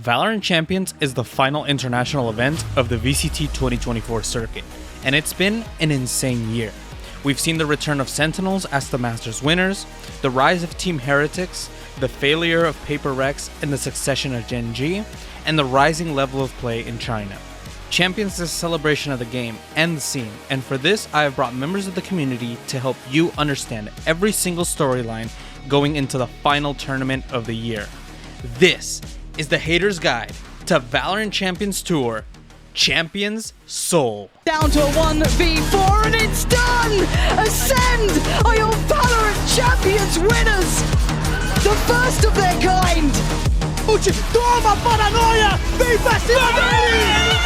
Valorant Champions is the final international event of the VCT 2024 circuit, and it's been an insane year. We've seen the return of Sentinels as the Masters winners, the rise of Team Heretics, the failure of Paper Rex and the succession of Gen.G, and the rising level of play in China. Champions is a celebration of the game and the scene, and for this I have brought members of the community to help you understand every single storyline going into the final tournament of the year. This is the Hater's Guide to Valorant Champions Tour, Champions Seoul. Down to a 1v4 and it's done! Ascend are your Valorant Champions winners! The first of their kind! Toma paranoia! Vem pra cima dele!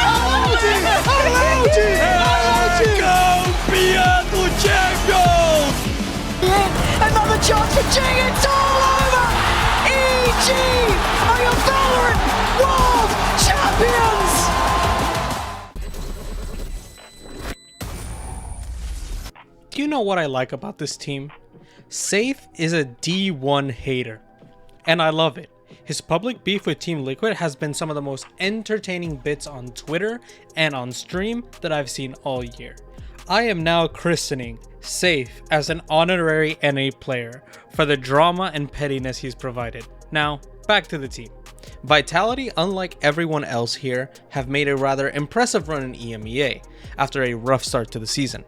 Campeão do Champions! Another chance for Jinggg, it's all over! EG are your Valorant World Champions! Do you know what I like about this team? Safe is a D1 hater, and I love it. His public beef with Team Liquid has been some of the most entertaining bits on Twitter and on stream that I've seen all year. I am now christening Safe as an honorary NA player for the drama and pettiness he's provided. Now, back to the team. Vitality, unlike everyone else here, have made a rather impressive run in EMEA after a rough start to the season.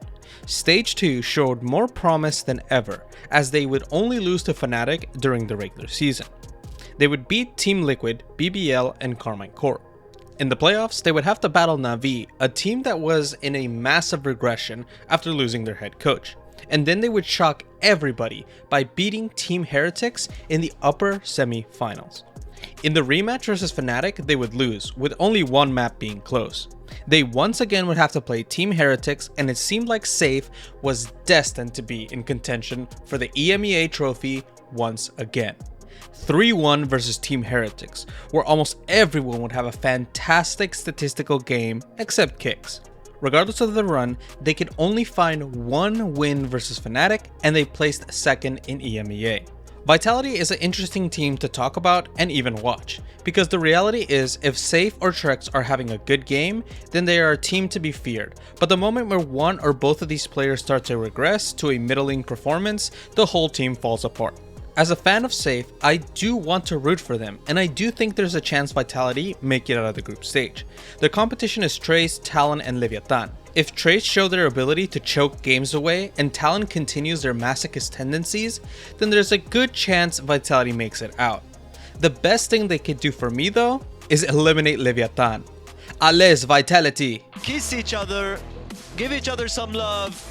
Stage 2 showed more promise than ever, as they would only lose to Fnatic during the regular season. They would beat Team Liquid, BBL, and Carmine Corp. In the playoffs, they would have to battle Na'Vi, a team that was in a massive regression after losing their head coach. And then they would shock everybody by beating Team Heretics in the upper semi-finals. In the rematch versus Fnatic, they would lose, with only one map being close. They once again would have to play Team Heretics, and it seemed like Safe was destined to be in contention for the EMEA trophy once again. 3-1 versus Team Heretics, where almost everyone would have a fantastic statistical game except Kicks. Regardless of the run, they could only find one win versus Fnatic, and they placed second in EMEA. Vitality is an interesting team to talk about and even watch, because the reality is if Safe or Trex are having a good game, then they are a team to be feared, but the moment where one or both of these players start to regress to a middling performance, the whole team falls apart. As a fan of Safe, I do want to root for them, and I do think there's a chance Vitality make it out of the group stage. The competition is TenZ, Talon, and Leviatan. If TenZ show their ability to choke games away and Talon continues their masochist tendencies, then there's a good chance Vitality makes it out. The best thing they could do for me though, is eliminate Leviatan. Allez Vitality! Kiss each other, give each other some love.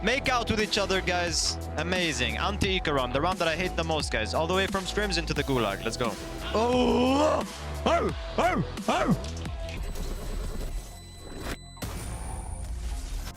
Make out with each other, guys. Amazing. Anti-Karon, the round that I hate the most, guys. All the way from scrims into the gulag. Let's go. Oh! Oh! Oh! Oh!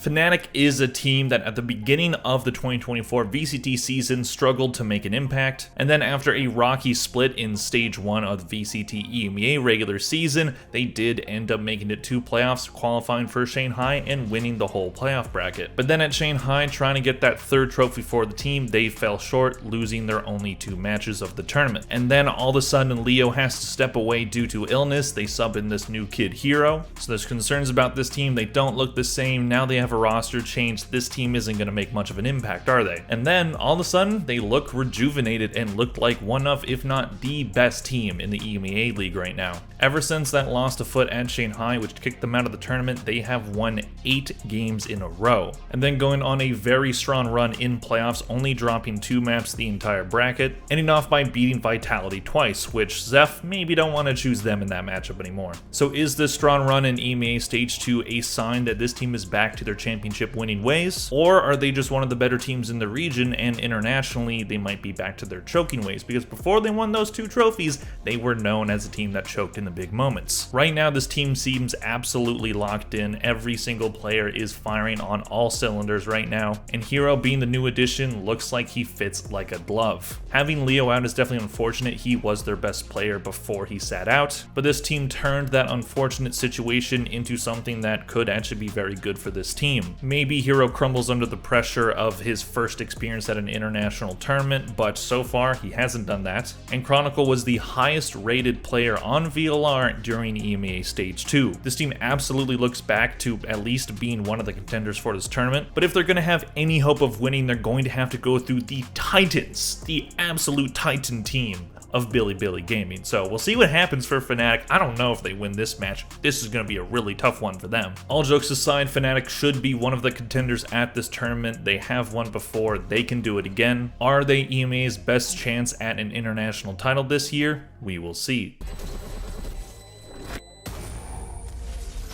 Fnatic is a team that at the beginning of the 2024 VCT season struggled to make an impact, and then after a rocky split in stage 1 of the VCT EMEA regular season, they did end up making it to playoffs, qualifying for Shanghai and winning the whole playoff bracket. But then at Shanghai, trying to get that third trophy for the team, they fell short, losing their only 2 matches of the tournament. And then all of a sudden, Leo has to step away due to illness. They sub in this new kid, Hiro. So there's concerns about this team. They don't look the same. Now they have a roster change. This team isn't going to make much of an impact, are they? And then all of a sudden they look rejuvenated and looked like one of, if not the best team in the EMEA league right now. Ever since that loss to Fut at Shanghai, which kicked them out of the tournament, they have won 8 games in a row, and then going on a very strong run in playoffs, only dropping 2 maps the entire bracket, ending off by beating Vitality twice, which Zeph maybe don't want to choose them in that matchup anymore. So is this strong run in EMEA Stage 2 a sign that this team is back to their championship winning ways, or are they just one of the better teams in the region and internationally they might be back to their choking ways? Because before they won those 2 trophies, they were known as a team that choked in the big moments. Right now this team seems absolutely locked in. Every single player is firing on all cylinders right now, and Hiro, being the new addition, looks like he fits like a glove. Having Leo out is definitely unfortunate. He was their best player before he sat out, but this team turned that unfortunate situation into something that could actually be very good for this team. team. Maybe Hiro crumbles under the pressure of his first experience at an international tournament, but so far he hasn't done that. And Chronicle was the highest rated player on VLR during EMEA Stage 2. This team absolutely looks back to at least being one of the contenders for this tournament, but if they're going to have any hope of winning, they're going to have to go through the Titans, the absolute Titan team of Bili Bili Gaming. So we'll see what happens for Fnatic. I don't know if they win this match. This is going to be a really tough one for them. All jokes aside, Fnatic should be one of the contenders at this tournament. They have won before. They can do it again. Are they EMEA's best chance at an international title this year? We will see.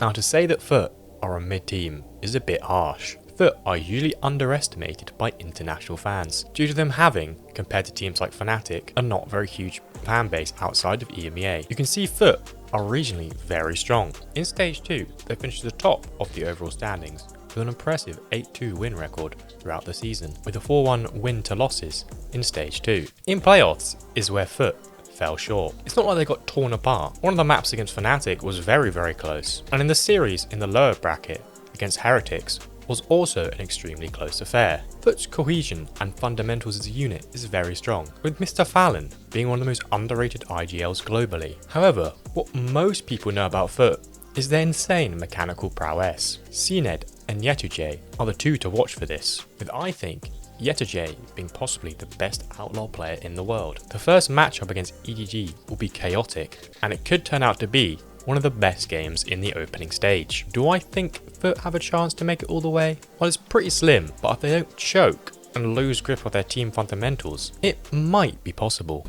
Now, to say that Fut are a mid team is a bit harsh. Fut are usually underestimated by international fans, due to them having, compared to teams like Fnatic, a not very huge fan base outside of EMEA. You can see Fut are regionally very strong. In Stage 2, they finished at the top of the overall standings with an impressive 8-2 win record throughout the season, with a 4-1 win to losses in Stage 2. In playoffs is where Fut fell short. It's not like they got torn apart. One of the maps against Fnatic was very, very close, and in the series in the lower bracket against Heretics was also an extremely close affair. Fut's cohesion and fundamentals as a unit is very strong, with Mr. Talon being one of the most underrated IGLs globally. However, what most people know about Fut is their insane mechanical prowess. CNED and Yetuje are the two to watch for this, with I think Yetuje being possibly the best outlaw player in the world. The first matchup against EDG will be chaotic, and it could turn out to be one of the best games in the opening stage. Do I think Fut have a chance to make it all the way? Well, it's pretty slim, but if they don't choke and lose grip of their team fundamentals, it might be possible.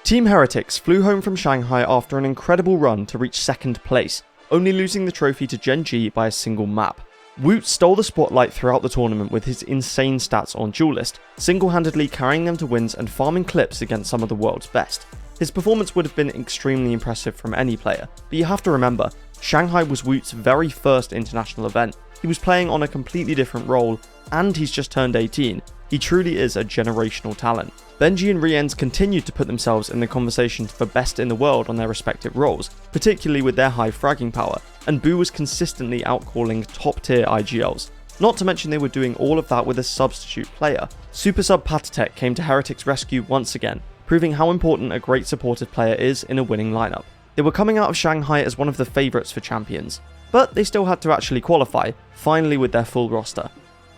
Team Heretics flew home from Shanghai after an incredible run to reach second place, only losing the trophy to Gen.G by a single map. Woot stole the spotlight throughout the tournament with his insane stats on Duelist, single-handedly carrying them to wins and farming clips against some of the world's best. His performance would have been extremely impressive from any player, but you have to remember, Shanghai was Woot's very first international event. He was playing on a completely different role, and he's just turned 18. He truly is a generational talent. Benji and Rienz continued to put themselves in the conversation for best in the world on their respective roles, particularly with their high fragging power, and Boo was consistently outcalling top tier IGLs. Not to mention they were doing all of that with a substitute player. Super sub Patatek came to Heretics' rescue once again, proving how important a great supportive player is in a winning lineup. They were coming out of Shanghai as one of the favourites for champions, but they still had to actually qualify, finally with their full roster.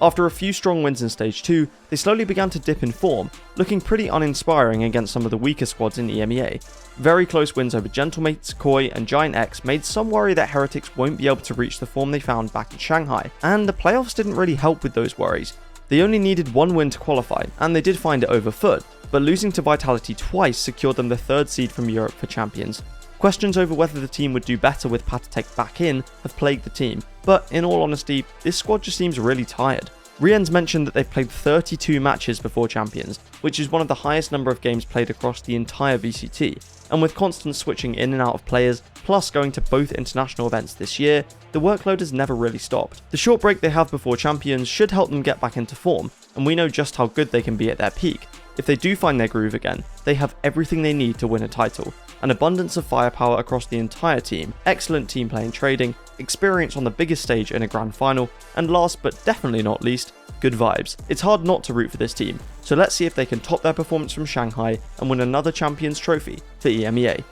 After a few strong wins in Stage 2, they slowly began to dip in form, looking pretty uninspiring against some of the weaker squads in EMEA. Very close wins over Gentlemates, Koi and Giant X made some worry that Heretics won't be able to reach the form they found back in Shanghai, and the playoffs didn't really help with those worries. They only needed one win to qualify, and they did find it over Fut, but losing to Vitality twice secured them the third seed from Europe for Champions. Questions over whether the team would do better with Patatek back in have plagued the team, but in all honesty, this squad just seems really tired. Rienz mentioned that they've played 32 matches before Champions, which is one of the highest number of games played across the entire VCT, and with constant switching in and out of players, plus going to both international events this year, the workload has never really stopped. The short break they have before Champions should help them get back into form, and we know just how good they can be at their peak. If they do find their groove again, they have everything they need to win a title. An abundance of firepower across the entire team, excellent team play and trading, experience on the biggest stage in a grand final, and last but definitely not least, good vibes. It's hard not to root for this team, so let's see if they can top their performance from Shanghai and win another Champions Trophy for EMEA.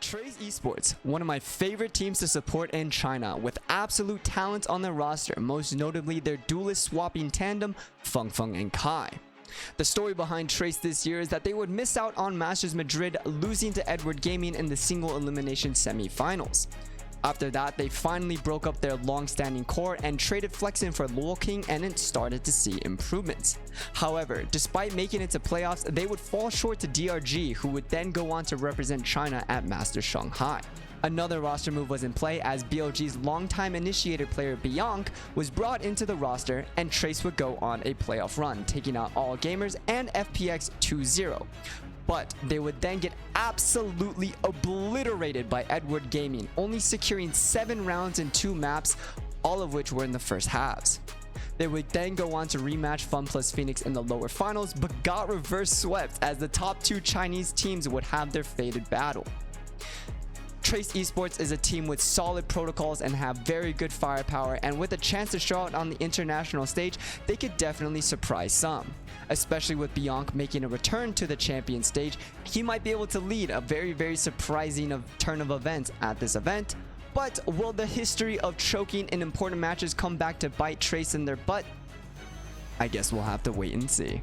TenZ Esports, one of my favorite teams to support in China, with absolute talent on their roster, most notably their duelist swapping tandem, Feng Feng and Kai. The story behind TenZ this year is that they would miss out on Masters Madrid, losing to Edward Gaming in the single elimination semi-finals. After that, they finally broke up their long-standing core and traded Flexin for Lol King, and it started to see improvements. However, despite making it to playoffs, they would fall short to DRG, who would then go on to represent China at Masters Shanghai. Another roster move was in play as BLG's longtime initiator player Bianc was brought into the roster, and TenZ would go on a playoff run, taking out All Gamers and FPX 2-0. but they would then get absolutely obliterated by Edward Gaming, only securing 7 rounds in 2 maps, all of which were in the first halves. They would then go on to rematch Fun plus Phoenix in the lower finals, but got reverse swept as the top 2 Chinese teams would have their fated battle. Fut Esports is a team with solid protocols and have very good firepower, and with a chance to show out on the international stage, they could definitely surprise some. Especially with Bianc making a return to the champion stage, he might be able to lead a very surprising turn of events at this event. But will the history of choking in important matches come back to bite Trace in their butt? I guess we'll have to wait and see.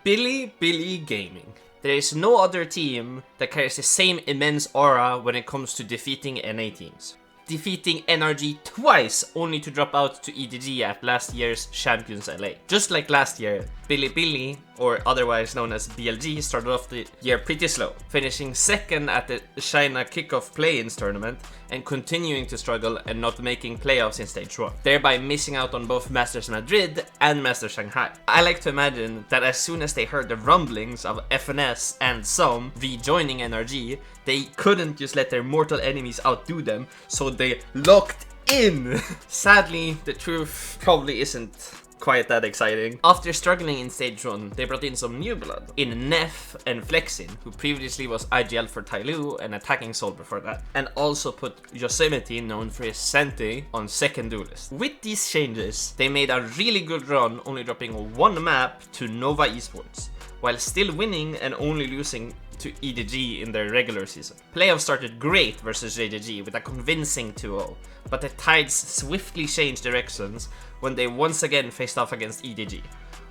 Bili Bili Gaming. There is no other team that carries the same immense aura when it comes to defeating NA teams. Defeating NRG twice only to drop out to EDG at last year's Champions LA. Just like last year, Bili Bili, or otherwise known as BLG, started off the year pretty slow, finishing second at the China kickoff play-ins tournament and continuing to struggle and not making playoffs in stage 1, thereby missing out on both Masters Madrid and Masters Shanghai. I like to imagine that as soon as they heard the rumblings of FNS and SOM rejoining NRG, they couldn't just let their mortal enemies outdo them, so they locked in. Sadly, the truth probably isn't quite that exciting. After struggling in stage 1, they brought in some new blood in Neff and Flexin, who previously was IGL for Tyloo and attacking Seoul before that, and also put Yosemite, known for his Senti, on second duelist. With these changes, they made a really good run, only dropping 1 map to Nova Esports, while still winning and only losing to EDG in their regular season. Playoffs started great versus JJG with a convincing 2-0, but the tides swiftly changed directions when they once again faced off against EDG.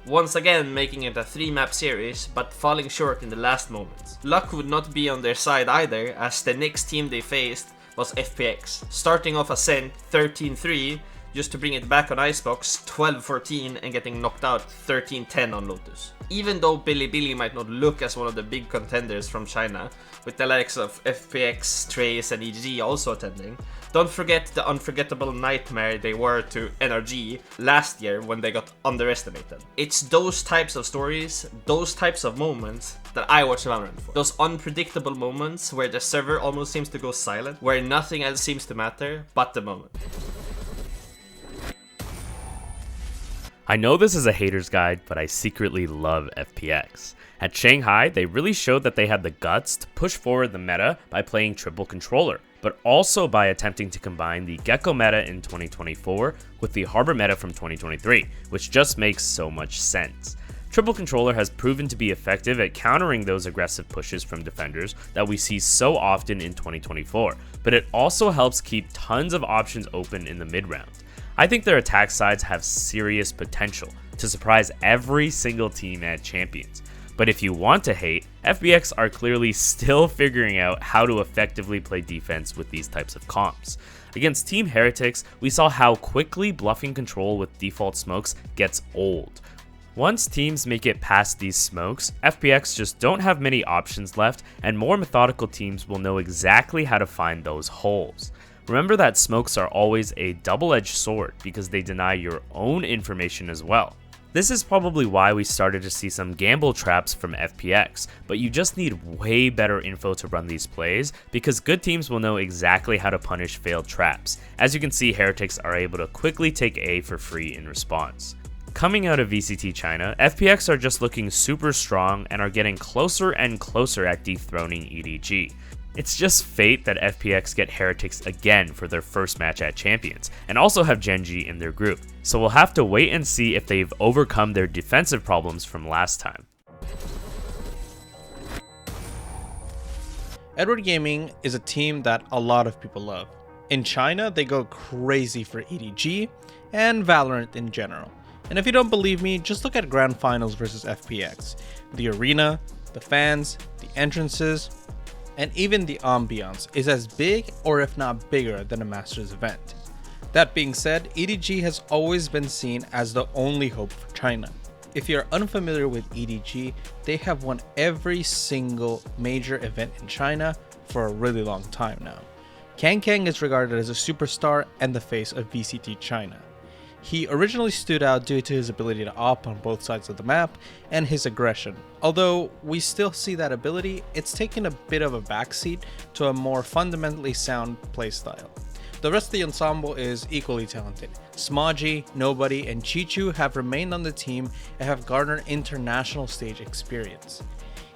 Once again making it a 3-map series, but falling short in the last moments. Luck would not be on their side either, as the next team they faced was FPX, starting off Ascent 13-3, just to bring it back on Icebox 12-14 and getting knocked out 13-10 on Lotus. Even though Bili Bili might not look as one of the big contenders from China, with the likes of FPX, Trace and EDG also attending, don't forget the unforgettable nightmare they were to NRG last year when they got underestimated. It's those types of stories, those types of moments that I watch Valorant for. Those unpredictable moments where the server almost seems to go silent, where nothing else seems to matter but the moment. I know this is a hater's guide, but I secretly love FPX. At Shanghai, they really showed that they had the guts to push forward the meta by playing triple controller, but also by attempting to combine the Gecko meta in 2024 with the Harbor meta from 2023, which just makes so much sense. Triple controller has proven to be effective at countering those aggressive pushes from defenders that we see so often in 2024, but it also helps keep tons of options open in the mid-round. I think their attack sides have serious potential to surprise every single team at Champions. But if you want to hate, FPX are clearly still figuring out how to effectively play defense with these types of comps. Against Team Heretics, we saw how quickly bluffing control with default smokes gets old. Once teams make it past these smokes, FPX just don't have many options left, and more methodical teams will know exactly how to find those holes. Remember that smokes are always a double-edged sword because they deny your own information as well. This is probably why we started to see some gamble traps from FPX, but you just need way better info to run these plays because good teams will know exactly how to punish failed traps. As you can see, Heretics are able to quickly take A for free in response. Coming out of VCT China, FPX are just looking super strong and are getting closer and closer at dethroning EDG. It's just fate that FPX get Heretics again for their first match at Champions, and also have Gen.G in their group, so we'll have to wait and see if they've overcome their defensive problems from last time. Edward Gaming is a team that a lot of people love. In China, they go crazy for EDG and Valorant in general. And if you don't believe me, just look at Grand Finals versus FPX. The arena, the fans, the entrances, and even the ambiance is as big or if not bigger than a Masters event. That being said, EDG has always been seen as the only hope for China. If you're unfamiliar with EDG, they have won every single major event in China for a really long time now. Kang Kang is regarded as a superstar and the face of VCT China. He originally stood out due to his ability to op on both sides of the map and his aggression. Although we still see that ability, it's taken a bit of a backseat to a more fundamentally sound playstyle. The rest of the ensemble is equally talented. Smodgy, Nobody, and Chichu have remained on the team and have garnered international stage experience.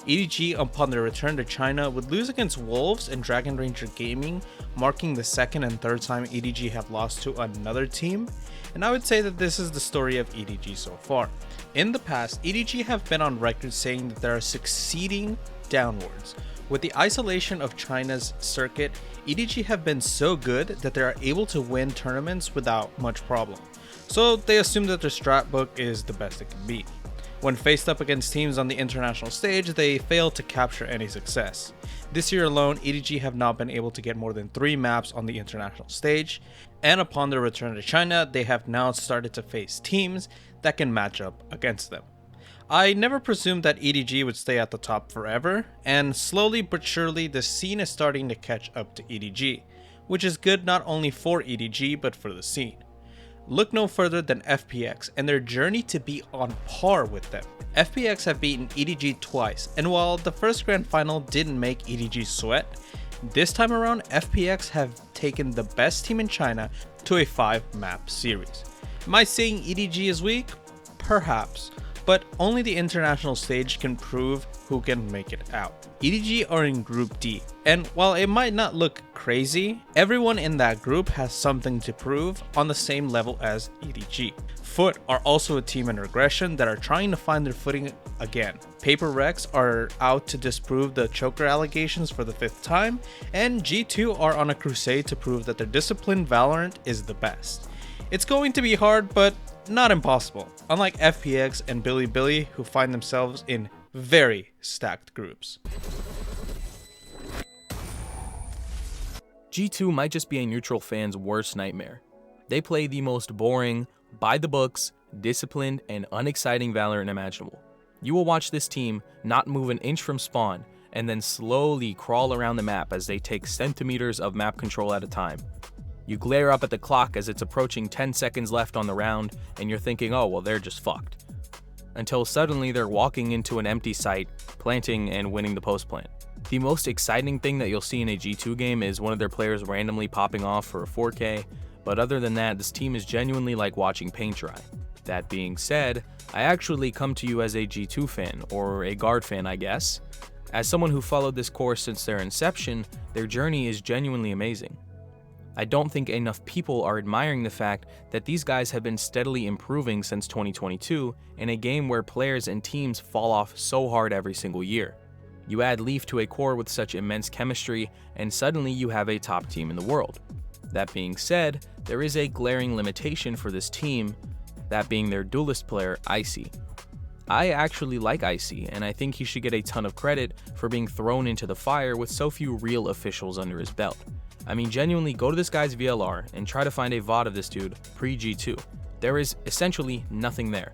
EDG, upon their return to China, would lose against Wolves and Dragon Ranger Gaming, marking the second and third time EDG have lost to another team, and I would say that this is the story of EDG so far. In the past, EDG have been on record saying that they are succeeding downwards. With the isolation of China's circuit, EDG have been so good that they are able to win tournaments without much problem, so they assume that their strat book is the best it can be. When faced up against teams on the international stage, they fail to capture any success. This year alone, EDG have not been able to get more than 3 maps on the international stage, and upon their return to China, they have now started to face teams that can match up against them. I never presumed that EDG would stay at the top forever, and slowly but surely the scene is starting to catch up to EDG, which is good not only for EDG but for the scene. Look no further than FPX and their journey to be on par with them. FPX have beaten EDG twice, and while the first grand final didn't make EDG sweat, this time around FPX have taken the best team in China to a 5-map series. Am I saying EDG is weak? Perhaps, but only the international stage can prove who can make it out. EDG are in Group D, and while it might not look crazy, everyone in that group has something to prove on the same level as EDG. Fut are also a team in regression that are trying to find their footing again. Paper Rex are out to disprove the choker allegations for the 5th time, and G2 are on a crusade to prove that their disciplined Valorant is the best. It's going to be hard, but not impossible, unlike FPX and Bili Bili, who find themselves in very stacked groups. G2 might just be a neutral fan's worst nightmare. They play the most boring, by-the-books, disciplined, and unexciting Valorant imaginable. You will watch this team not move an inch from spawn, and then slowly crawl around the map as they take centimeters of map control at a time. You glare up at the clock as it's approaching 10 seconds left on the round, and you're thinking, oh well, they're just fucked. Until suddenly they're walking into an empty site, planting and winning the post plant. The most exciting thing that you'll see in a G2 game is one of their players randomly popping off for a 4K, but other than that, this team is genuinely like watching paint dry. That being said, I actually come to you as a G2 fan, or a guard fan I guess. As someone who followed this course since their inception, their journey is genuinely amazing. I don't think enough people are admiring the fact that these guys have been steadily improving since 2022 in a game where players and teams fall off so hard every single year. You add Leaf to a core with such immense chemistry, and suddenly you have a top team in the world. That being said, there is a glaring limitation for this team, that being their duelist player, Icy. I actually like Icy, and I think he should get a ton of credit for being thrown into the fire with so few real officials under his belt. I mean, genuinely go to this guy's VLR and try to find a VOD of this dude pre-G2. There is essentially nothing there.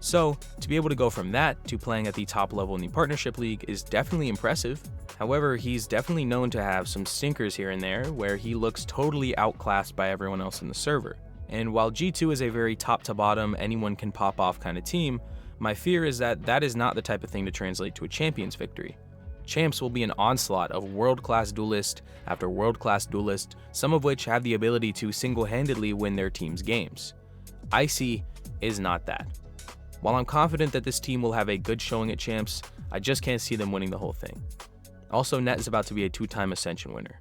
So, to be able to go from that to playing at the top level in the Partnership League is definitely impressive. However, he's definitely known to have some stinkers here and there where he looks totally outclassed by everyone else in the server. And while G2 is a very top to bottom, anyone can pop off kind of team, my fear is that that is not the type of thing to translate to a Champions victory. Champs will be an onslaught of world-class duelist after world-class duelist, some of which have the ability to single-handedly win their team's games. Icy is not that. While I'm confident that this team will have a good showing at Champs, I just can't see them winning the whole thing. Also, Net is about to be a 2-time Ascension winner.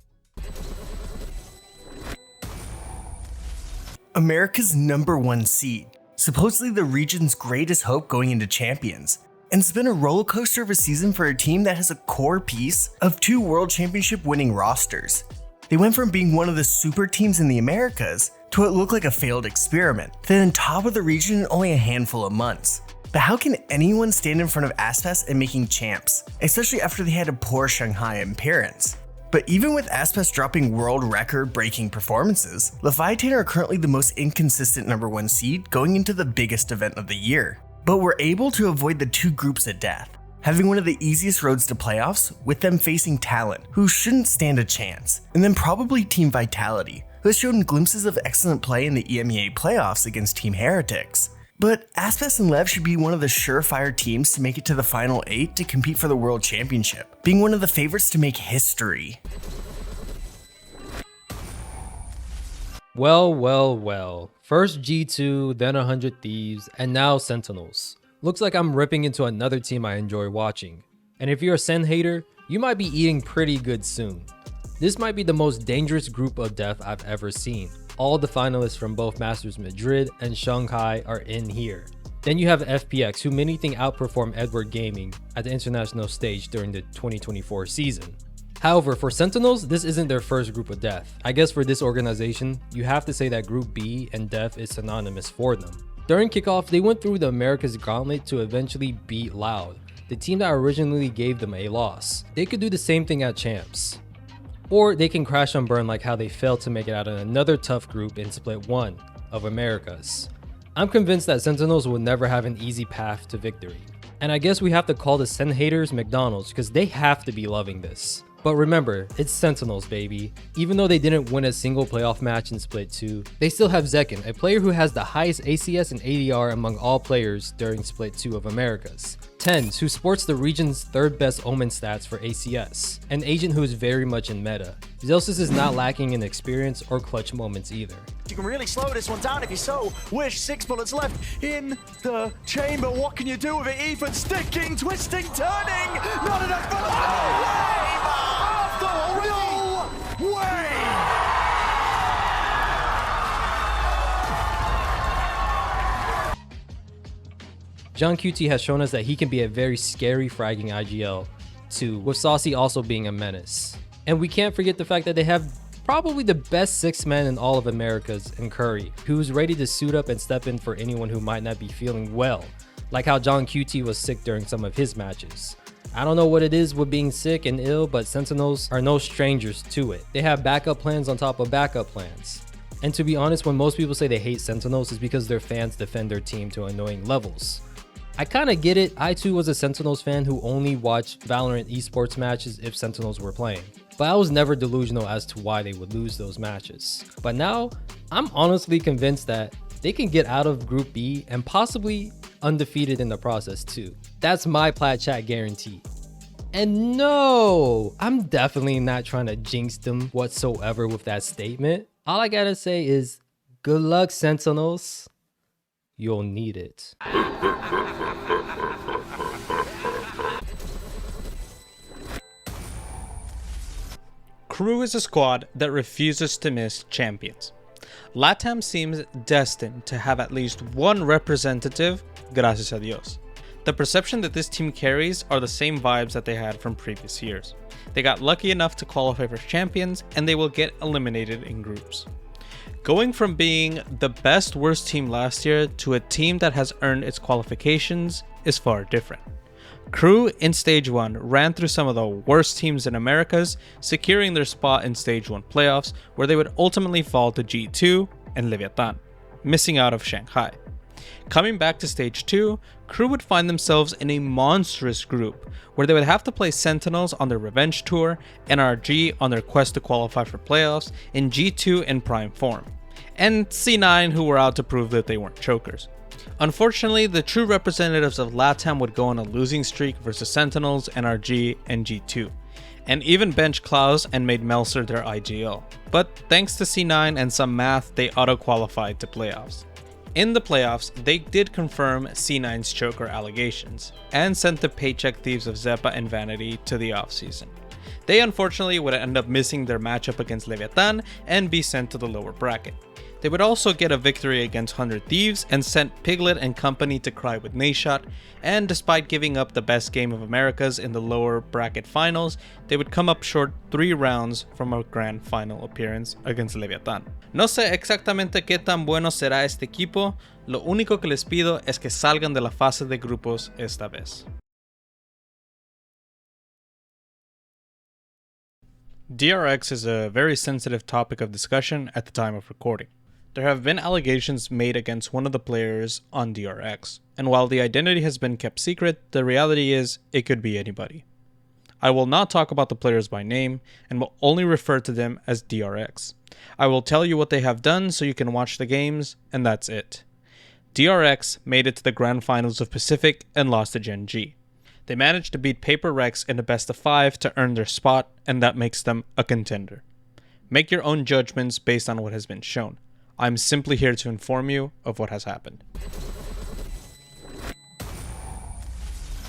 America's #1 seed, supposedly the region's greatest hope going into Champions. And it's been a roller coaster of a season for a team that has a core piece of 2 World Championship winning rosters. They went from being one of the super teams in the Americas to what looked like a failed experiment, then top of the region in only a handful of months. But how can anyone stand in front of ASPAS and making champs, especially after they had a poor Shanghai appearance? But even with ASPAS dropping world record breaking performances, Leviatan are currently the most inconsistent #1 seed going into the biggest event of the year. But we're able to avoid the 2 groups of death, having one of the easiest roads to playoffs with them facing Talon, who shouldn't stand a chance, and then probably Team Vitality, who has shown glimpses of excellent play in the EMEA playoffs against Team Heretics. But ASPAS and Lev should be one of the surefire teams to make it to the Final 8 to compete for the World Championship, being one of the favorites to make history. Well. First G2, then 100 Thieves, and now Sentinels. Looks like I'm ripping into another team I enjoy watching. And if you're a Sen hater, you might be eating pretty good soon. This might be the most dangerous group of death I've ever seen. All the finalists from both Masters Madrid and Shanghai are in here. Then you have FPX, who many think outperformed Edward Gaming at the international stage during the 2024 season. However, for Sentinels, this isn't their first group of death. I guess for this organization, you have to say that Group B and death is synonymous for them. During kickoff, they went through the Americas Gauntlet to eventually beat Loud, the team that originally gave them a loss. They could do the same thing at Champs. Or they can crash and burn like how they failed to make it out in another tough group in Split 1 of Americas. I'm convinced that Sentinels will never have an easy path to victory. And I guess we have to call the Sen haters McDonald's because they have to be loving this. But remember, it's Sentinels, baby. Even though they didn't win a single playoff match in Split 2, they still have Zekken, a player who has the highest ACS and ADR among all players during Split 2 of Americas. TenZ, who sports the region's third best Omen stats for ACS. An agent who is very much in meta. Zellsis is not lacking in experience or clutch moments either. You can really slow this one down if you so wish. 6 bullets left in the chamber. What can you do with it? Ethan sticking, twisting, turning. Not enough for no way! John QT has shown us that he can be a very scary fragging IGL too, with Saucy also being a menace. And we can't forget the fact that they have probably the best 6-man in all of Americas in Curry, who's ready to suit up and step in for anyone who might not be feeling well, like how John QT was sick during some of his matches. I don't know what it is with being sick and ill, but Sentinels are no strangers to it. They have backup plans on top of backup plans. And to be honest, when most people say they hate Sentinels, it's because their fans defend their team to annoying levels. I kinda get it. I too was a Sentinels fan who only watched Valorant esports matches if Sentinels were playing. But I was never delusional as to why they would lose those matches. But now, I'm honestly convinced that they can get out of Group B and possibly undefeated in the process too. That's my plat chat guarantee. And no, I'm definitely not trying to jinx them whatsoever with that statement. All I gotta say is, good luck, Sentinels. You'll need it. Crew is a squad that refuses to miss champions. LATAM seems destined to have at least one representative, gracias a Dios. The perception that this team carries are the same vibes that they had from previous years. They got lucky enough to qualify for champions, and they will get eliminated in groups. Going from being the best worst team last year to a team that has earned its qualifications is far different. Crew in Stage 1 ran through some of the worst teams in Americas, securing their spot in Stage 1 playoffs, where they would ultimately fall to G2 and Leviatan, missing out of Shanghai. Coming back to Stage 2, Crew would find themselves in a monstrous group, where they would have to play Sentinels on their revenge tour, NRG on their quest to qualify for playoffs, and G2 in prime form, and C9 who were out to prove that they weren't chokers. Unfortunately, the true representatives of LATAM would go on a losing streak versus Sentinels, NRG, and G2, and even benched Klaus and made Melser their IGL. But thanks to C9 and some math, they auto-qualified to playoffs. In the playoffs, they did confirm C9's choker allegations, and sent the paycheck thieves of Zeppa and Vanity to the offseason. They unfortunately would end up missing their matchup against Leviatan and be sent to the lower bracket. They would also get a victory against 100 Thieves and sent Piglet and company to cry with Nayshot, and despite giving up the best game of Americas in the lower bracket finals, they would come up short 3 rounds from a grand final appearance against Leviatan. No sé exactamente qué tan bueno será este equipo, lo único que les pido es que salgan de la fase de grupos esta vez. DRX is a very sensitive topic of discussion at the time of recording. There have been allegations made against one of the players on DRX, and while the identity has been kept secret, the reality is it could be anybody. I will not talk about the players by name and will only refer to them as DRX. I will tell you what they have done so you can watch the games, and that's it. DRX made it to the grand finals of Pacific and lost to Gen.G. They managed to beat Paper Rex in a best of 5 to earn their spot, and that makes them a contender. Make your own judgments based on what has been shown. I'm simply here to inform you of what has happened.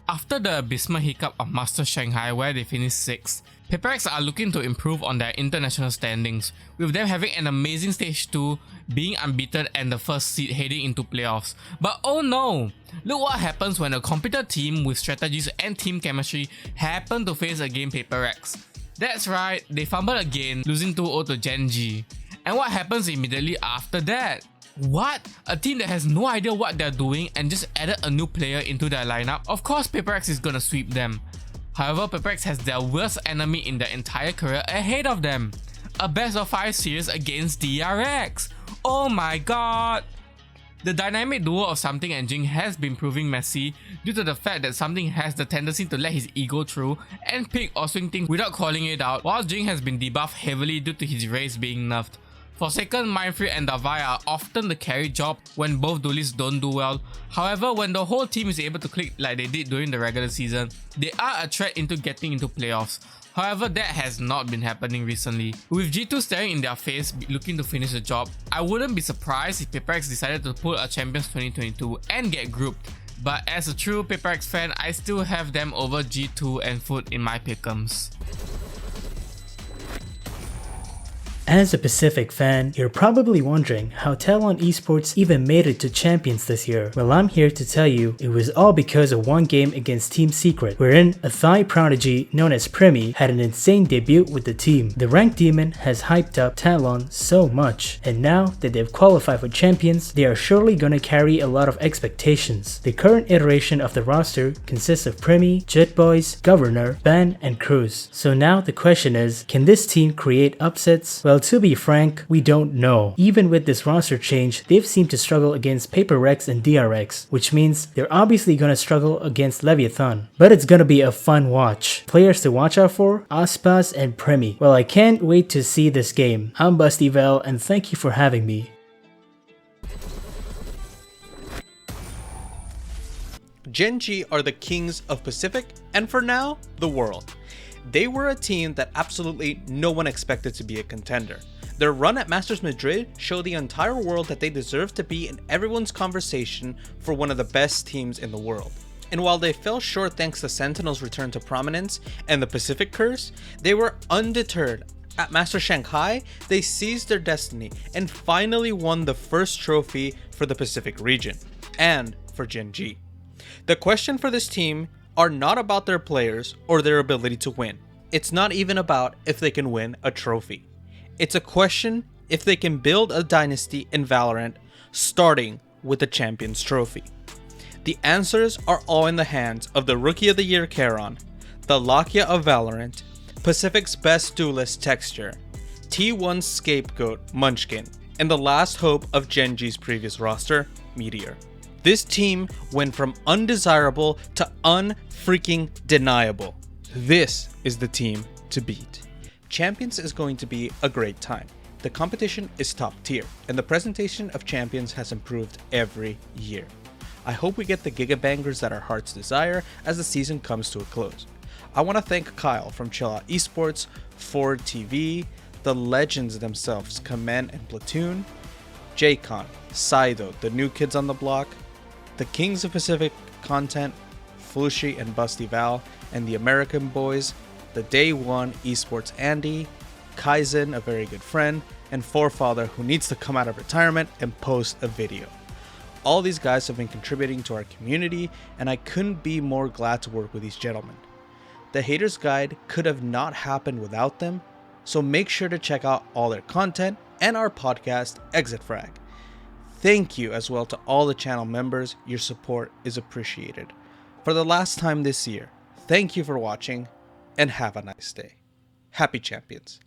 After the abysmal hiccup of Master Shanghai where they finished 6th, PaperX are looking to improve on their international standings, with them having an amazing stage 2, being unbeaten and the first seed heading into playoffs. But oh no! Look what happens when a competent team with strategies and team chemistry happen to face again PaperX. That's right, they fumbled again, losing 2-0 to Gen.G. And what happens immediately after that? What? A team that has no idea what they're doing and just added a new player into their lineup? Of course PaperX is gonna sweep them. However, PaperX has their worst enemy in their entire career ahead of them. A best of 5 series against DRX. Oh my god! The dynamic duo of Something and Jinggg has been proving messy due to the fact that Something has the tendency to let his ego through and pick or swing things without calling it out, while Jinggg has been debuffed heavily due to his race being nerfed. For Zekken, Mindfreak and Davai are often the carry job when both duelists don't do well. However, when the whole team is able to click like they did during the regular season, they are a threat into getting into playoffs. However, that has not been happening recently. With G2 staring in their face looking to finish the job, I wouldn't be surprised if PaperX decided to pull a Champions 2022 and get grouped. But as a true PaperX fan, I still have them over G2 and Fut in my pick'ems. As a Pacific fan, you're probably wondering how Talon Esports even made it to Champions this year. Well, I'm here to tell you it was all because of one game against Team Secret, wherein a Thai prodigy known as Premmie had an insane debut with the team. The Ranked Demon has hyped up Talon so much, and now that they've qualified for Champions, they are surely gonna carry a lot of expectations. The current iteration of the roster consists of Premmie, Jetboys, Governor, Ban, and Cruz. So now the question is, can this team create upsets? Well, to be frank, we don't know. Even with this roster change, they've seemed to struggle against Paper Rex and DRX, which means they're obviously gonna struggle against Leviatan. But it's gonna be a fun watch. Players to watch out for, ASPAS and Premmie. Well, I can't wait to see this game. I'm Busty Val, and thank you for having me. Gen.G are the kings of Pacific, and for now, the world. They were a team that absolutely no one expected to be a contender. Their run at Masters Madrid showed the entire world that they deserve to be in everyone's conversation for one of the best teams in the world. And while they fell short thanks to Sentinels' return to prominence and the Pacific curse, they were undeterred. At Master Shanghai, they seized their destiny and finally won the first trophy for the Pacific region, and for Gen.G. The question for this team are not about their players or their ability to win. It's not even about if they can win a trophy. It's a question if they can build a dynasty in Valorant, starting with the Champions Trophy. The answers are all in the hands of the Rookie of the Year Karon, the Lakia of Valorant, Pacific's best duelist Texture, T1's scapegoat Munchkin, and the last hope of Gen.G's previous roster, Meteor. This team went from undesirable to unfreaking deniable. This is the team to beat. Champions is going to be a great time. The competition is top tier, and the presentation of Champions has improved every year. I hope we get the gigabangers that our hearts desire as the season comes to a close. I want to thank Kyle from Fut Esports, Ford TV, the legends themselves, Command and Platoon, J-Con, Sido, the new kids on the block, the Kings of Pacific content, Flushy and Busty Val, and the American boys, the Day One Esports Andy, Kaizen, a very good friend, and Forefather, who needs to come out of retirement and post a video. All these guys have been contributing to our community, and I couldn't be more glad to work with these gentlemen. The Haters Guide could have not happened without them, so make sure to check out all their content and our podcast, Exit Frag. Thank you as well to all the channel members. Your support is appreciated. For the last time this year, thank you for watching and have a nice day. Happy Champions.